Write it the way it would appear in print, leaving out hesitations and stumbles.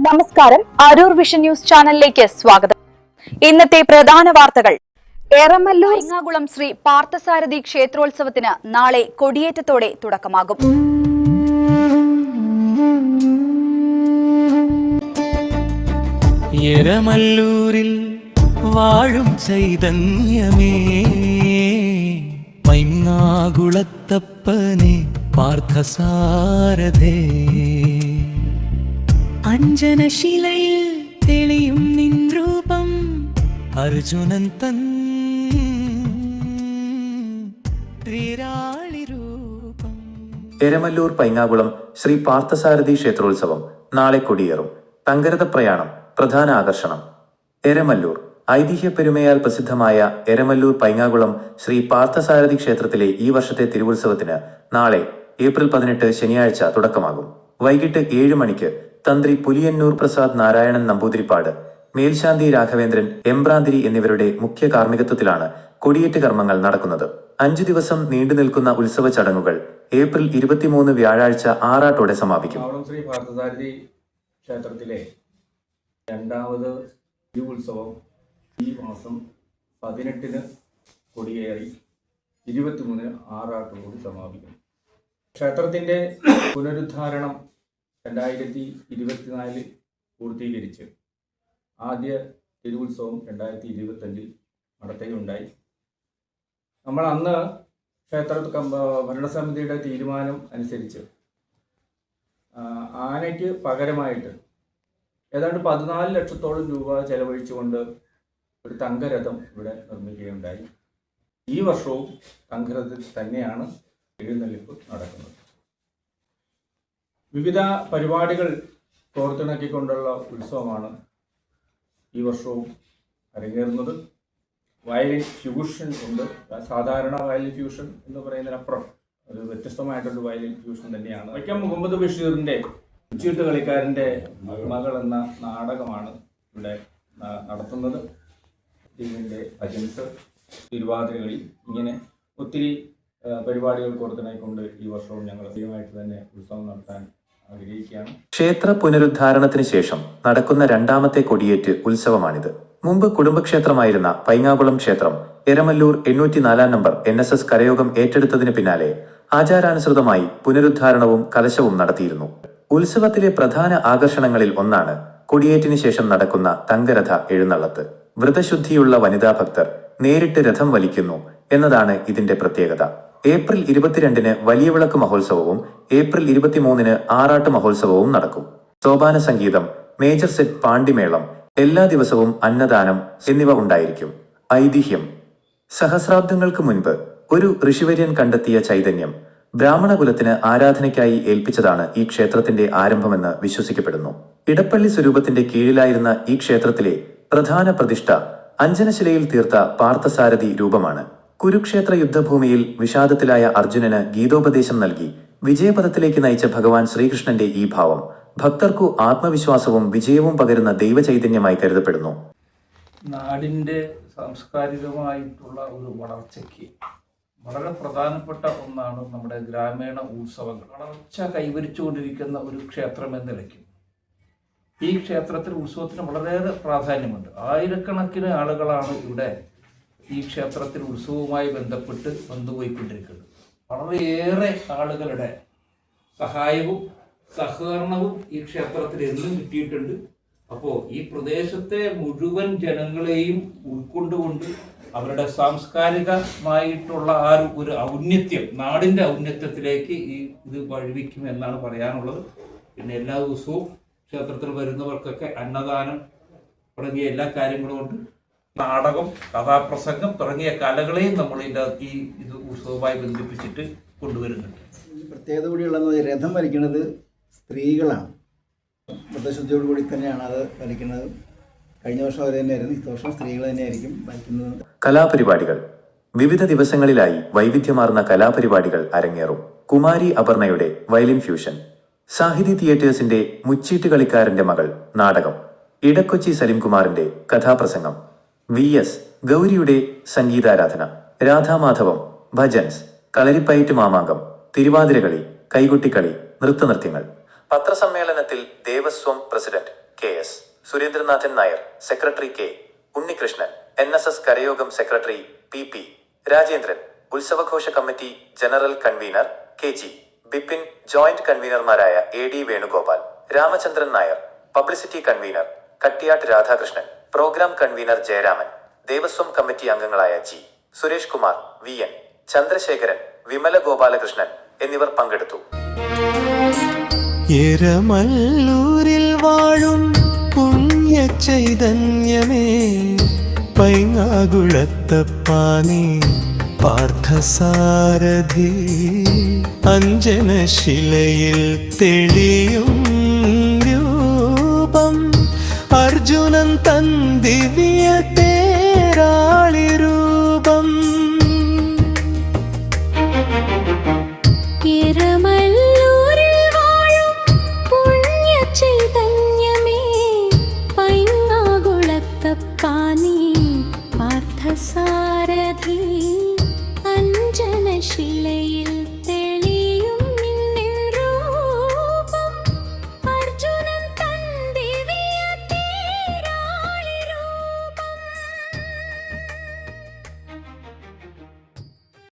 നമസ്കാരം, Aroor vision news ചാനലിലേക്ക് സ്വാഗതം. ഇന്നത്തെ പ്രധാന വാർത്തകൾ. എരമല്ലൂർ പൈങ്ങാകുളം ശ്രീ പാർത്ഥസാരഥി ക്ഷേത്രോത്സവത്തിന് നാളെ കൊടിയേറ്റത്തോടെ തുടക്കമാകും. എരമല്ലൂരിൽ വാഴും ചൈതന്യമേ, പൈങ്ങാകുളത്തപ്പനെ പാർത്ഥസാരഥേ, അഞ്ജനശിലയിൽ തെളിയും നിൻ രൂപം, അർജുനൻ തൻ രൂപം. എരമല്ലൂർ പൈങ്ങാകുളം ശ്രീ പാർത്ഥസാരഥി ക്ഷേത്രോത്സവം നാളെ കൊടിയേറും. തങ്കരഥ പ്രയാണം പ്രധാന ആകർഷണം. എരമല്ലൂർ ഐതിഹ്യപ്പെരുമയാൽ പ്രസിദ്ധമായ എരമല്ലൂർ പൈങ്ങാകുളം ശ്രീ പാർത്ഥസാരഥി ക്ഷേത്രത്തിലെ ഈ വർഷത്തെ തിരുവുത്സവത്തിന് നാളെ ഏപ്രിൽ 18 ശനിയാഴ്ച തുടക്കമാകും. വൈകിട്ട് 7 മണിക്ക് തന്ത്രി പുലിയന്നൂർ പ്രസാദ് നാരായണൻ നമ്പൂതിരിപ്പാട്, മേൽശാന്തി രാഘവേന്ദ്രൻ, എംബ്രാന്തിരി എന്നിവരുടെ മുഖ്യ കാർമ്മികത്വത്തിലാണ് കൊടിയേറ്റ് കർമ്മങ്ങൾ നടക്കുന്നത്. 5 ദിവസം നീണ്ടു നിൽക്കുന്ന ഉത്സവ ചടങ്ങുകൾ ഏപ്രിൽ 23 വ്യാഴാഴ്ച ആറാട്ടോടെ സമാപിക്കും. ശ്രീ പാർത്ഥസാരഥി ക്ഷേത്രത്തിലെ രണ്ടാമത് തിരുവുത്സവം ഈ മാസം 18 കൊടിയേറി 23 ആറാട്ടോട് സമാപിക്കും. ക്ഷേത്രത്തിൻ്റെ പുനരുദ്ധാരണം 2024 പൂർത്തീകരിച്ച് ആദ്യ തിരുവുത്സവം 2025 നടത്തുകയുണ്ടായി. നമ്മൾ അന്ന് ക്ഷേത്ര ഭരണസമിതിയുടെ തീരുമാനം അനുസരിച്ച് ആനയ്ക്ക് പകരമായിട്ട് ഏതാണ്ട് 14 ലക്ഷത്തോളം രൂപ ചെലവഴിച്ചുകൊണ്ട് ഒരു തങ്കരഥം ഇവിടെ നിർമ്മിക്കുകയുണ്ടായി. ഈ വർഷവും തങ്കരഥത്തിൽ തന്നെയാണ് എഴുന്നള്ളിപ്പ് നടക്കുന്നത്. വിവിധ പരിപാടികൾ കോർത്തിണക്കിക്കൊണ്ടുള്ള ഉത്സവമാണ് ഈ വർഷവും അരങ്ങേറുന്നത്. വയലിൻ ഫ്യൂഷൻ ഉണ്ട്. സാധാരണ വയലിൻ ഫ്യൂഷൻ എന്ന് പറയുന്നതിനപ്പുറം ഒരു വ്യത്യസ്തമായിട്ടൊരു വയലിൻ ഫ്യൂഷൻ തന്നെയാണ്. വൈക്കം മുഹമ്മദ് ബഷീറിൻ്റെ ചീട്ട് കളിക്കാരൻ്റെ മകൾ എന്ന നാടകമാണ് ഇവിടെ നടത്തുന്നത്. ഇതിൻ്റെ ഭജൻസ്, തിരുവാതിരകളി, ഇങ്ങനെ ഒത്തിരി പരിപാടികൾ കോർത്തിണക്കിക്കൊണ്ട് ഈ വർഷവും ഞങ്ങൾ അധികമായിട്ട് തന്നെ ഉത്സവം നടത്താൻ ആഗ്രഹിക്കുകയാണ്. ക്ഷേത്ര പുനരുദ്ധാരണത്തിന് ശേഷം നടക്കുന്ന രണ്ടാമത്തെ കൊടിയേറ്റ് ഉത്സവമാണിത്. മുമ്പ് കുടുംബക്ഷേത്രമായിരുന്ന പൈങ്ങാകുളം ക്ഷേത്രം എരമല്ലൂർ 804 നമ്പർ NSS കരയോഗം ഏറ്റെടുത്തതിന് പിന്നാലെ ആചാരാനുസൃതമായി പുനരുദ്ധാരണവും കലശവും നടത്തിയിരുന്നു. ഉത്സവത്തിലെ പ്രധാന ആകർഷണങ്ങളിൽ ഒന്നാണ് കൊടിയേറ്റിന് ശേഷം നടക്കുന്ന തങ്കരഥ എഴുന്നള്ളത്ത്. വ്രതശുദ്ധിയുള്ള വനിതാ ഭക്തർ നേരിട്ട് രഥം വലിക്കുന്നു എന്നതാണ് ഇതിന്റെ പ്രത്യേകത. ഏപ്രിൽ 22 വലിയ വിളക്ക് മഹോത്സവവും ഏപ്രിൽ 23 ആറാട്ട് മഹോത്സവവും നടക്കും. സോപാന സംഗീതം, മേജർ സെറ്റ്, പാണ്ടിമേളം, എല്ലാ ദിവസവും അന്നദാനം എന്നിവ ഉണ്ടായിരിക്കും. ഐതിഹ്യം: സഹസ്രാബ്ദങ്ങൾക്ക് മുൻപ് ഒരു ഋഷിവര്യൻ കണ്ടെത്തിയ ചൈതന്യം ബ്രാഹ്മണകുലത്തിന് ആരാധനയ്ക്കായി ഏൽപ്പിച്ചതാണ് ഈ ക്ഷേത്രത്തിന്റെ ആരംഭമെന്ന് വിശ്വസിക്കപ്പെടുന്നു. ഇടപ്പള്ളി സ്വരൂപത്തിന്റെ കീഴിലായിരുന്ന ഈ ക്ഷേത്രത്തിലെ പ്രധാന പ്രതിഷ്ഠ അഞ്ജനശിലയിൽ തീർത്ത പാർത്ഥസാരഥി രൂപമാണ്. കുരുക്ഷേത്ര യുദ്ധഭൂമിയിൽ വിഷാദത്തിലായ അർജുനന് ഗീതോപദേശം നൽകി വിജയപഥത്തിലേക്ക് നയിച്ച ഭഗവാൻ ശ്രീകൃഷ്ണന്റെ ഈ ഭാവം ഭക്തർക്കു ആത്മവിശ്വാസവും വിജയവും പകരുന്ന ദൈവചൈതന്യമായി കരുതപ്പെടുന്നു. നാടിൻ്റെ സാംസ്കാരികമായിട്ടുള്ള ഒരു വളർച്ചയ്ക്ക് വളരെ പ്രധാനപ്പെട്ട ഒന്നാണ് നമ്മുടെ ഗ്രാമീണ ഉത്സവങ്ങൾ. വളർച്ച കൈവരിച്ചുകൊണ്ടിരിക്കുന്ന ഒരു ക്ഷേത്രം എന്ന നിലയ്ക്ക് ഈ ക്ഷേത്രത്തിൽ ഉത്സവത്തിന് വളരെയേറെ പ്രാധാന്യമുണ്ട്. ആയിരക്കണക്കിന് ആളുകളാണ് ഇവിടെ ഈ ക്ഷേത്രത്തിൽ ഉത്സവവുമായി ബന്ധപ്പെട്ട് വന്നുപോയിക്കൊണ്ടിരിക്കുന്നത്. വളരെയേറെ ആളുകളുടെ സഹായവും സഹകരണവും ഈ ക്ഷേത്രത്തിൽ എന്നും കിട്ടിയിട്ടുണ്ട്. അപ്പോൾ ഈ പ്രദേശത്തെ മുഴുവൻ ജനങ്ങളെയും ഉൾക്കൊണ്ടുകൊണ്ട് അവരുടെ സാംസ്കാരികമായിട്ടുള്ള ആ ഒരു ഔന്നത്യം, നാടിൻ്റെ ഔന്നത്യത്തിലേക്ക് ഇത് വഴിവെക്കും എന്നാണ് പറയാനുള്ളത്. പിന്നെ എല്ലാ ദിവസവും ക്ഷേത്രത്തിൽ വരുന്നവർക്കൊക്കെ അന്നദാനം തുടങ്ങിയ എല്ലാ കാര്യങ്ങളും കൊണ്ട് നാടകം, കഥാപ്രസംഗം തുടങ്ങിയ കലകളെയും നമ്മൾ ഇത് ഉത്സവവുമായി ബന്ധിപ്പിച്ചിട്ട് കൊണ്ടുവരുന്നുണ്ട്. പ്രത്യേകത കൂടിയുള്ളത് രഥം വലിക്കുന്നത് സ്ത്രീകളാണ്. വ്രതശുദ്ധിയോടുകൂടി തന്നെയാണ് അത് വലിക്കുന്നത്. കഴിഞ്ഞ വർഷം അവർ തന്നെയായിരുന്നു, ഇപ്രാവശ്യം സ്ത്രീകൾ തന്നെയായിരിക്കും വലിക്കുന്നത്. കലാപരിപാടികൾ വിവിധ ദിവസങ്ങളിലായി വൈവിധ്യമാർന്ന കലാപരിപാടികൾ അരങ്ങേറും. കുമാരി അപർണയുടെ വയലിൻ ഫ്യൂഷൻ, സാഹിതി തിയേറ്റേഴ്സിന്റെ മുച്ചീട്ട് കളിക്കാരന്റെ മകൾ നാടകം, ഇടക്കൊച്ചി സലിംകുമാറിന്റെ കഥാപ്രസംഗം, VS ഗൗരിയുടെ സംഗീതാരാധന, രാധാമാധവം, ഭജൻസ്, കളരിപ്പയറ്റ് മാമാങ്കം, തിരുവാതിരകളി, കൈകൊട്ടിക്കളി, നൃത്തനൃത്യങ്ങൾ. പത്രസമ്മേളനത്തിൽ Devaswom president KS, Surendranathan Nair, secretary K. Unnikrishnan, NSS Karayogam secretary PP. Rajendran, ഉത്സവഘോഷ committee general convener KG. Bipin, joint കൺവീനർമാരായ AD Venugopal, Ramachandran Nair, publicity convener Kattiyattu Radhakrishnan, programme convener Jayaraman, Devaswom committee അംഗങ്ങളായ G. സുരേഷ് കുമാർ, VN. ചന്ദ്രശേഖരൻ, വിമല ഗോപാലകൃഷ്ണൻ എന്നിവർ പങ്കെടുത്തു. എരമല്ലൂരിൽ വാഴും പുണ്യ ചൈതന്യമേ, പൈങ്ങാകുളത്തപ്പാനേ പാർത്ഥസാരഥി, അഞ്ജനശിലയിൽ തെളിയും രൂപം, അർജുനൻ തൻ ദിവ്യ തേരാളി രൂപം. എരമല്ലൂരിൽ വാഴും പുണ്യ ചൈതന്യമേ, പൈങ്ങാകുളത്തപ്പാനേ പാർത്ഥസാരഥി, അഞ്ജനശിലയിൽ